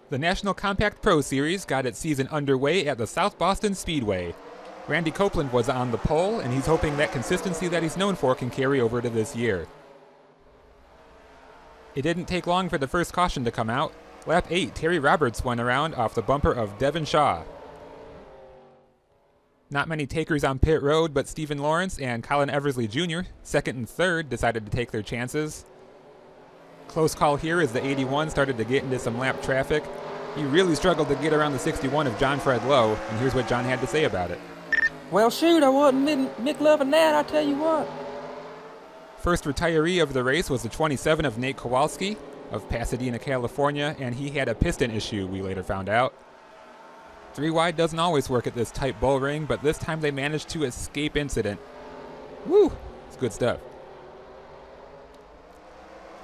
The National Compact Pro Series got its season underway at the South Boston Speedway. Randy Copeland was on the pole, and he's hoping that consistency that he's known for can carry over to this year. It didn't take long for the first caution to come out. Lap 8, Terry Roberts went around off the bumper of Devin Shaw. Not many takers on pit road, but Stephen Lawrence and Colin Eversley Jr., second and third, decided to take their chances. Close call here as the 81 started to get into some lap traffic. He really struggled to get around the 61 of John Fred Lowe, and here's what John had to say about it. Well, shoot, I wasn't McLovin' that, I tell you what. First retiree of the race was the 27 of Nate Kowalski of Pasadena, California, and he had a piston issue, we later found out. 3 wide doesn't always work at this tight bull ring, but this time they managed to escape incident. Woo! It's good stuff.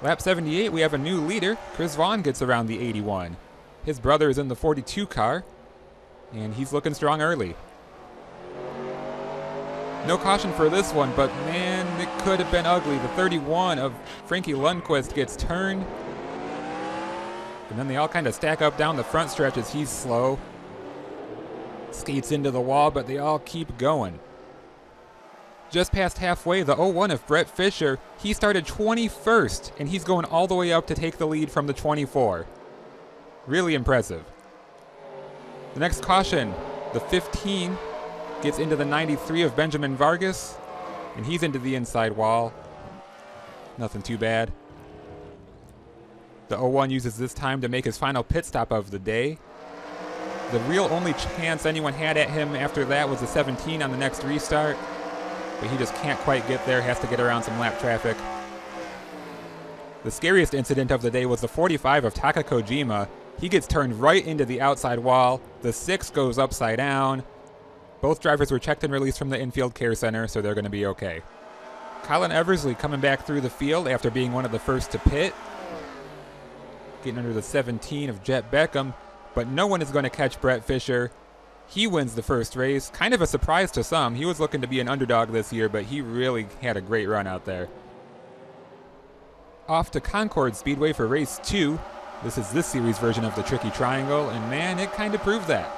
Lap 78, we have a new leader. Chris Vaughn gets around the 81. His brother is in the 42 car, and he's looking strong early. No caution for this one, but man, it could have been ugly. The 31 of Frankie Lundqvist gets turned, and then they all kind of stack up down the front stretch as he's slow. Skates into the wall, but they all keep going. Just past halfway, the 01 of Brett Fisher, he started 21st, and he's going all the way up to take the lead from the 24. Really impressive. The next caution, the 15, gets into the 93 of Benjamin Vargas, and he's into the inside wall. Nothing too bad. The 01 uses this time to make his final pit stop of the day. The real only chance anyone had at him after that was the 17 on the next restart, but he just can't quite get there, has to get around some lap traffic. The scariest incident of the day was the 45 of Taka Kojima. He gets turned right into the outside wall. The 6 goes upside down. Both drivers were checked and released from the infield care center, so they're going to be okay. Colin Eversley coming back through the field after being one of the first to pit. Getting under the 17 of Jet Beckham, but no one is going to catch Brett Fisher. He wins the first race. Kind of a surprise to some. He was looking to be an underdog this year, but he really had a great run out there. Off to Concord Speedway for race 2. This is this series version of the Tricky Triangle, and man, it kind of proved that.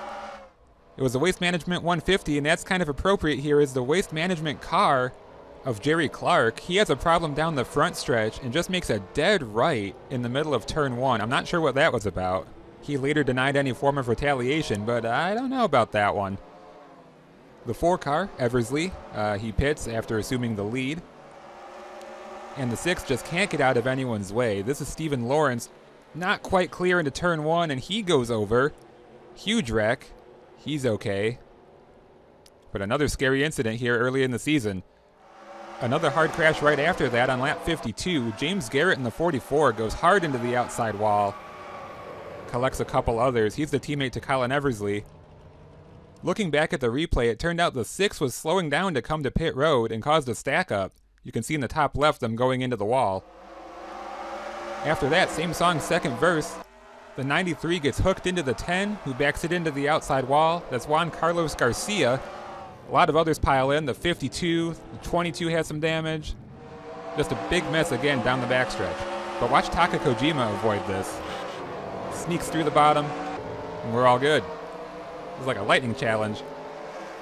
It was a Waste Management 150, and that's kind of appropriate here is the Waste Management car of Jerry Clark. He has a problem down the front stretch and just makes a dead right in the middle of turn 1. I'm not sure what that was about. He later denied any form of retaliation, but I don't know about that one. The 4 car, Eversley, he pits after assuming the lead. And the 6 just can't get out of anyone's way. This is Stephen Lawrence, not quite clear into turn 1, and he goes over. Huge wreck. He's okay. But another scary incident here early in the season. Another hard crash right after that on lap 52. James Garrett in the 44 goes hard into the outside wall. Collects a couple others. He's the teammate to Colin Eversley. Looking back at the replay, it turned out the 6 was slowing down to come to pit road and caused a stack up. You can see in the top left them going into the wall. After that, same song, second verse. The 93 gets hooked into the 10, who backs it into the outside wall. That's Juan Carlos Garcia. A lot of others pile in. The 52, the 22 has some damage. Just a big mess again down the backstretch. But watch Taka Kojima avoid this. Sneaks through the bottom, and we're all good. It was like a lightning challenge.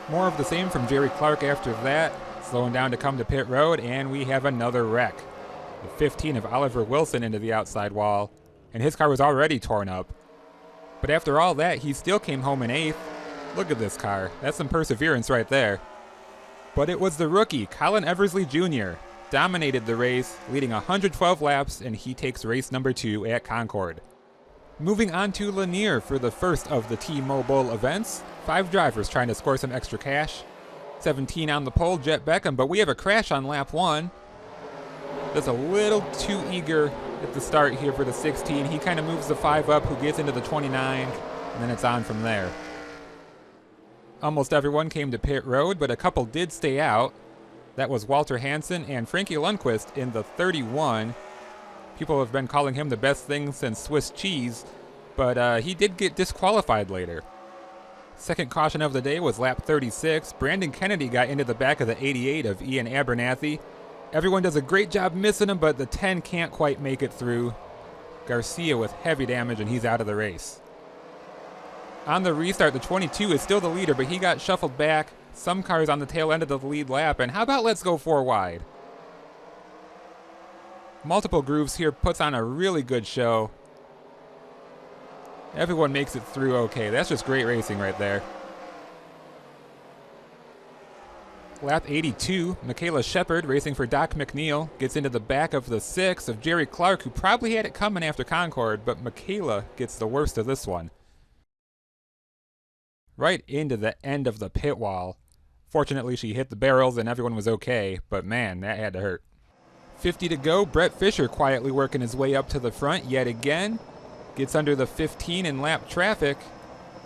More of the same from Jerry Clark after that. Slowing down to come to pit road, and we have another wreck. The 15 of Oliver Wilson into the outside wall. And his car was already torn up. But after all that, he still came home in 8th. Look at this car. That's some perseverance right there. But it was the rookie, Colin Eversley Jr., dominated the race, leading 112 laps, and he takes race number 2 at Concord. Moving on to Lanier for the first of the T-Mobile events. 5 drivers trying to score some extra cash. 17 on the pole, Jet Beckham, but we have a crash on lap 1. That's a little too eager at the start here for the 16. He kind of moves the 5 up, who gets into the 29, and then it's on from there. Almost everyone came to pit road, but a couple did stay out. That was Walter Hansen and Frankie Lundqvist in the 31. People have been calling him the best thing since Swiss cheese, but he did get disqualified later. Second caution of the day was lap 36. Brandon Kennedy got into the back of the 88 of Ian Abernathy. Everyone does a great job missing him, but the 10 can't quite make it through. Garcia with heavy damage, and he's out of the race. On the restart, the 22 is still the leader, but he got shuffled back. Some cars on the tail end of the lead lap, and how about let's go 4 wide? Multiple grooves here puts on a really good show. Everyone makes it through okay. That's just great racing right there. Lap 82, Michaela Shepard, racing for Doc McNeil, gets into the back of the 6 of Jerry Clark, who probably had it coming after Concord, but Michaela gets the worst of this one. Right into the end of the pit wall. Fortunately, she hit the barrels and everyone was okay, but man, that had to hurt. 50 to go, Brett Fisher quietly working his way up to the front yet again. Gets under the 15 in lap traffic,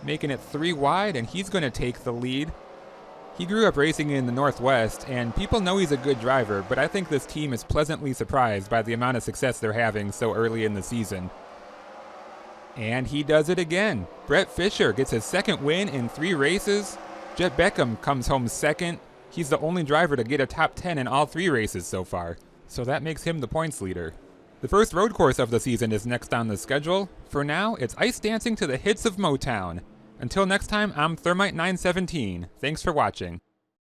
making it 3 wide, and he's going to take the lead. He grew up racing in the Northwest, and people know he's a good driver, but I think this team is pleasantly surprised by the amount of success they're having so early in the season. And he does it again. Brett Fisher gets his 2nd win in 3 races. Jet Beckham comes home 2nd. He's the only driver to get a top 10 in all 3 races so far, so that makes him the points leader. The first road course of the season is next on the schedule. For now, it's ice dancing to the hits of Motown. Until next time, I'm Thermite917. Thanks for watching.